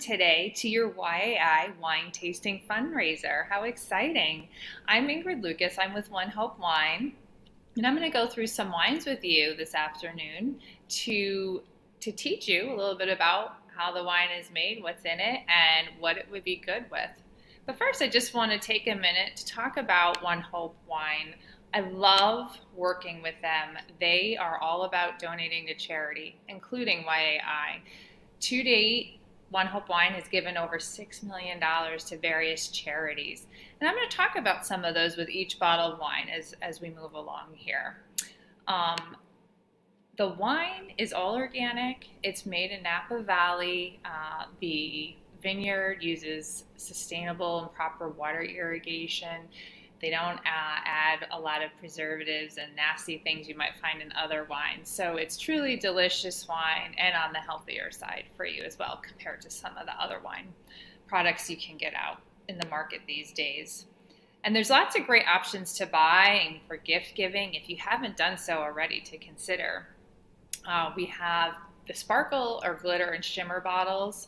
today to your YAI wine tasting fundraiser. How exciting! I'm Ingrid Lucas. I'm with OneHope Wine, and I'm going to go through some wines with you this afternoon to teach you a little bit about how the wine is made, what's in it, and what it would be good with. But first, I just want to take a minute to talk about OneHope Wine. I love working with them. They are all about donating to charity, including YAI. To date, OneHope Wine has given over $6 million to various charities. And I'm going to talk about some of those with each bottle of wine as we move along here. The wine is all organic. It's made in Napa Valley. The vineyard uses sustainable and proper water irrigation. They don't add a lot of preservatives and nasty things you might find in other wines. So it's truly delicious wine and on the healthier side for you as well compared to some of the other wine products you can get out in the market these days. And there's lots of great options to buy and for gift giving if you haven't done so already to consider. We have the sparkle or glitter and shimmer bottles.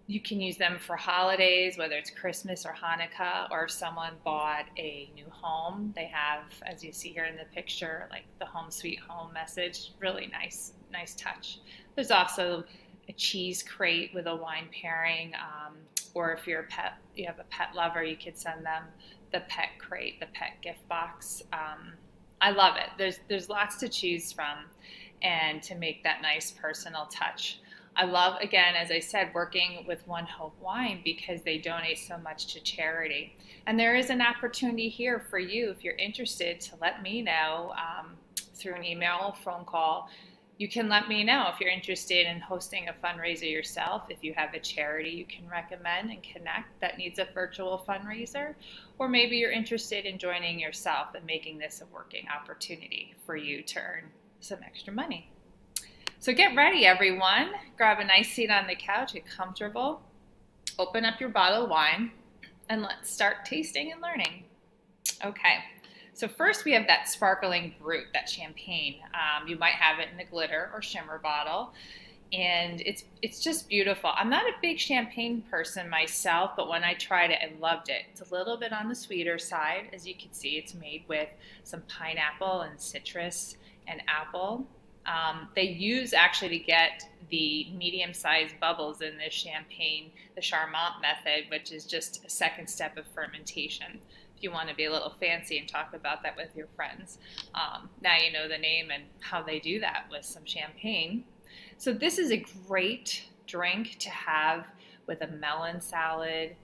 You can use them for holidays, whether it's Christmas or Hanukkah, or if someone bought a new home. They have, as you see here in the picture, like the home sweet home message. Really nice touch. There's also a cheese crate with a wine pairing, or if you're you have a pet lover, you could send them the pet crate, the pet gift box. I love it. There's lots to choose from, and to make that nice personal touch. I love, again, as I said, working with OneHope Wine because they donate so much to charity. And there is an opportunity here for you, if you're interested, to let me know through an email or phone call. You can let me know if you're interested in hosting a fundraiser yourself, if you have a charity you can recommend and connect that needs a virtual fundraiser, or maybe you're interested in joining yourself and making this a working opportunity for you to earn some extra money. So get ready, everyone. Grab a nice seat on the couch, get comfortable, open up your bottle of wine, and let's start tasting and learning. Okay, so first we have that sparkling Brut, that champagne. You might have it in the glitter or shimmer bottle, and it's just beautiful. I'm not a big champagne person myself, but when I tried it, I loved it. It's a little bit on the sweeter side. As you can see, it's made with some pineapple and citrus and apple. They use actually to get the medium-sized bubbles in this champagne, the Charmat method, which is just a second step of fermentation. If you want to be a little fancy and talk about that with your friends. Now you know the name and how they do that with some champagne. So this is a great drink to have with a melon salad,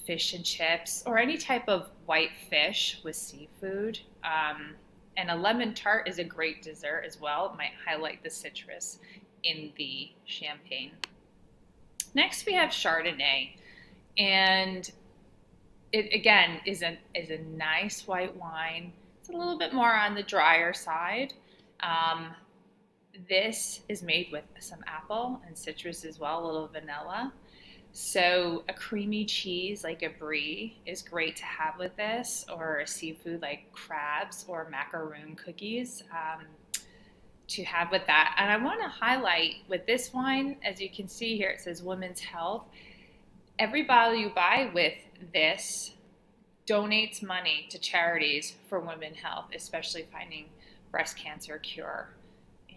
fish and chips, or any type of white fish with seafood. And a lemon tart is a great dessert as well. It might highlight the citrus in the champagne. Next we have Chardonnay, and it again is a nice white wine. It's a little bit more on the drier side. This is made with some apple and citrus as well, a little vanilla. So a creamy cheese like a brie is great to have with this, or a seafood like crabs or macaroon cookies to have with that. And I want to highlight with this wine, as you can see here, it says Women's Health. Every bottle you buy with this donates money to charities for women's health, especially finding breast cancer cure.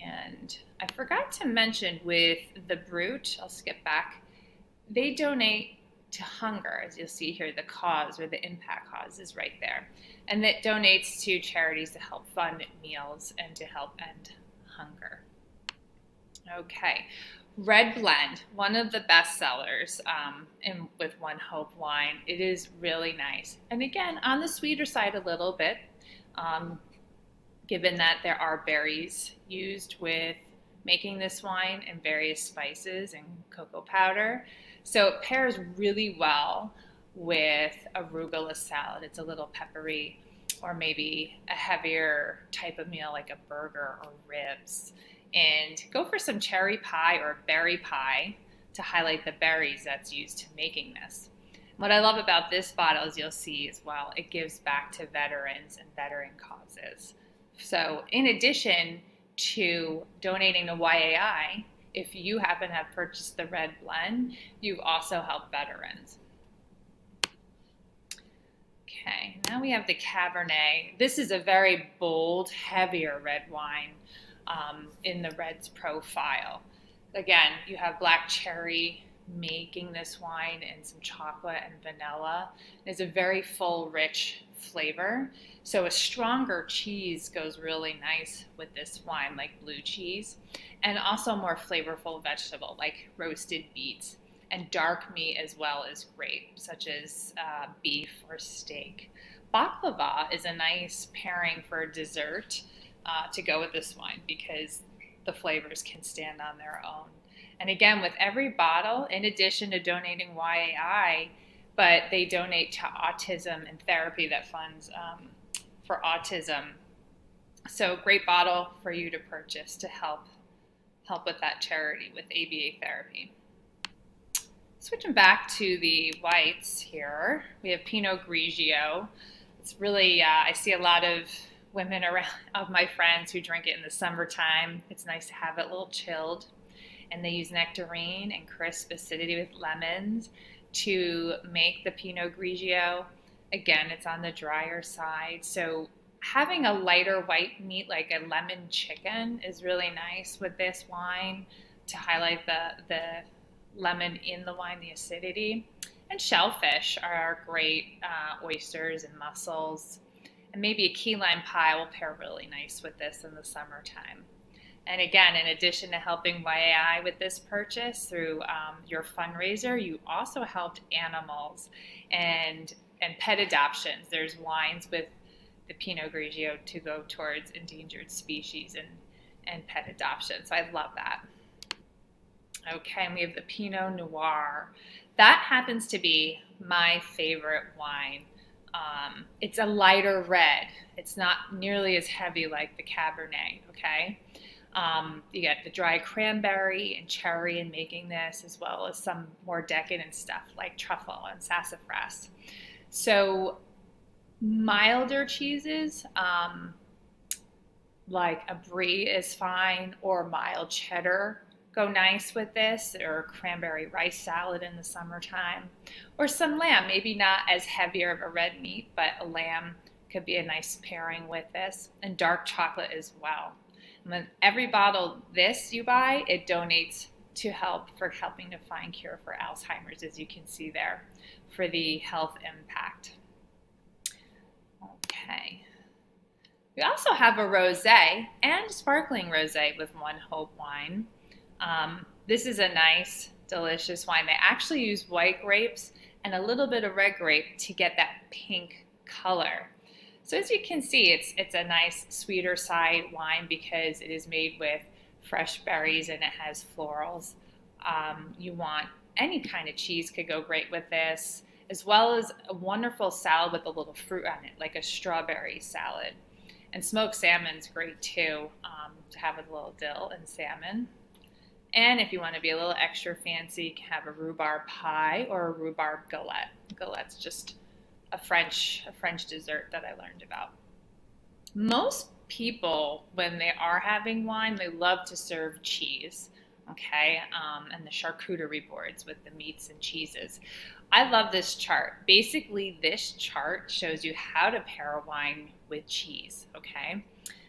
And I forgot to mention with the Brut, I'll skip back, they donate to hunger, as you'll see here, the cause or the impact cause is right there. And that donates to charities to help fund meals and to help end hunger. Okay, Red Blend, one of the best sellers with OneHope Wine. It is really nice. And again, on the sweeter side a little bit, given that there are berries used with making this wine and various spices and cocoa powder. So it pairs really well with arugula salad. It's a little peppery, or maybe a heavier type of meal like a burger or ribs. And go for some cherry pie or berry pie to highlight the berries that's used to making this. What I love about this bottle, as you'll see as well, it gives back to veterans and veteran causes. So in addition to donating to YAI, if you happen to have purchased the red blend, you've also helped veterans. Okay, now we have the Cabernet. This is a very bold, heavier red wine in the red's profile. Again, you have black cherry making this wine and some chocolate and vanilla. It's a very full, rich flavor. So a stronger cheese goes really nice with this wine, like blue cheese, and also more flavorful vegetable, like roasted beets. And dark meat as well is great, such as beef or steak. Baklava is a nice pairing for dessert to go with this wine because the flavors can stand on their own. And again, with every bottle, in addition to donating YAI, but they donate to autism and therapy that funds for autism. So great bottle for you to purchase to help with that charity with ABA therapy. Switching back to the whites here, we have Pinot Grigio. It's really, I see a lot of women around, of my friends who drink it in the summertime. It's nice to have it a little chilled. And they use nectarine and crisp acidity with lemons to make the Pinot Grigio. Again, it's on the drier side. So having a lighter white meat like a lemon chicken is really nice with this wine to highlight the lemon in the wine, the acidity. And shellfish are great, oysters and mussels. And maybe a key lime pie will pair really nice with this in the summertime. And again, in addition to helping YAI with this purchase through your fundraiser, you also helped animals and pet adoptions. There's wines with the Pinot Grigio to go towards endangered species and pet adoption. So I love that. Okay, and we have the Pinot Noir. That happens to be my favorite wine. It's a lighter red. It's not nearly as heavy like the Cabernet, okay? You get the dry cranberry and cherry in making this, as well as some more decadent stuff like truffle and sassafras. So milder cheeses, like a brie is fine, or mild cheddar go nice with this, or cranberry rice salad in the summertime, or some lamb, maybe not as heavier of a red meat, but a lamb could be a nice pairing with this, and dark chocolate as well. And with every bottle this you buy, it donates to helping to find cure for Alzheimer's, as you can see there, for the health impact. Okay. We also have a rosé and sparkling rosé with OneHope wine. This is a nice, delicious wine. They actually use white grapes and a little bit of red grape to get that pink color. So as you can see, it's a nice sweeter side wine because it is made with fresh berries and it has florals. You want any kind of cheese could go great with this, as well as a wonderful salad with a little fruit on it, like a strawberry salad. And smoked salmon's great too, to have with a little dill and salmon. And if you want to be a little extra fancy, you can have a rhubarb pie or a rhubarb galette. Galette's just a French dessert that I learned about. Most people, when they are having wine, they love to serve cheese, okay, and the charcuterie boards with the meats and cheeses. I love this chart. Basically, this chart shows you how to pair a wine with cheese, okay?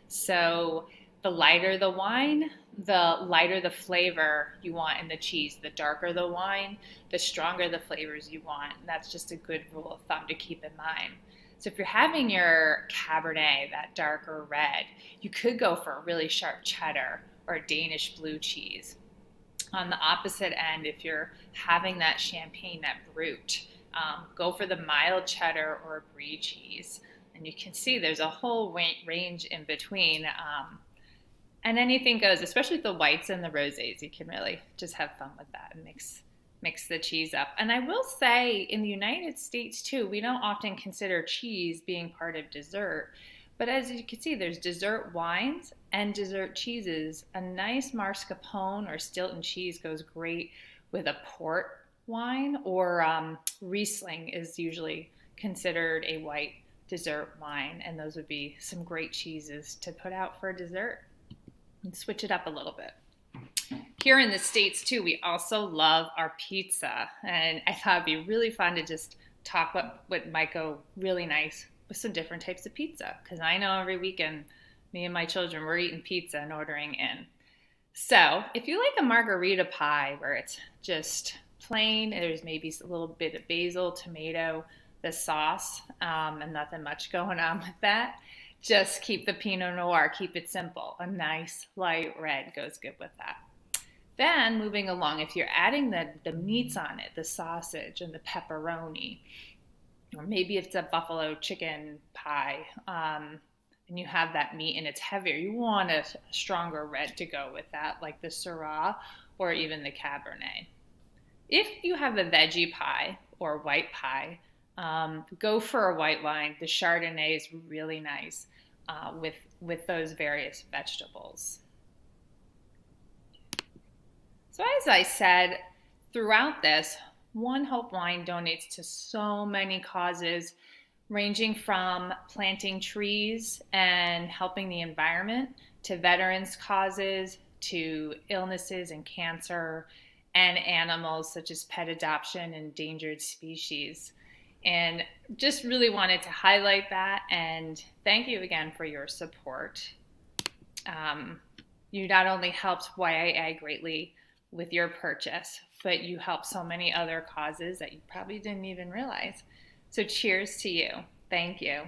So the lighter the wine, the lighter the flavor you want in the cheese. The darker the wine, the stronger the flavors you want. And that's just a good rule of thumb to keep in mind. So if you're having your Cabernet, that darker red, you could go for a really sharp cheddar or a Danish blue cheese. On the opposite end, if you're having that champagne, that Brut, go for the mild cheddar or brie cheese. And you can see there's a whole range in between. And anything goes, especially the whites and the rosés. You can really just have fun with that and mix the cheese up. And I will say, in the United States too, we don't often consider cheese being part of dessert. But as you can see, there's dessert wines and dessert cheeses. A nice mascarpone or Stilton cheese goes great with a port wine, or Riesling is usually considered a white dessert wine. And those would be some great cheeses to put out for dessert. And switch it up a little bit. Here in the States too, we also love our pizza. And I thought it'd be really fun to just talk what might go really nice with some different types of pizza. Because I know every weekend, me and my children, we're eating pizza and ordering in. So if you like a margarita pie where it's just plain, there's maybe a little bit of basil, tomato, the sauce, and nothing much going on with that. Just keep the Pinot Noir, keep it simple. A nice light red goes good with that. Then moving along, if you're adding the meats on it, the sausage and the pepperoni, or maybe it's a buffalo chicken pie, and you have that meat and it's heavier, you want a stronger red to go with that, like the Syrah or even the Cabernet. If you have a veggie pie or white pie, go for a white wine. The Chardonnay is really nice with those various vegetables. So as I said, throughout this, OneHope Wine donates to so many causes, ranging from planting trees and helping the environment to veterans causes to illnesses and cancer and animals such as pet adoption and endangered species. And just really wanted to highlight that and thank you again for your support. You not only helped YIA greatly with your purchase, but you help so many other causes that you probably didn't even realize. So cheers to you. Thank you.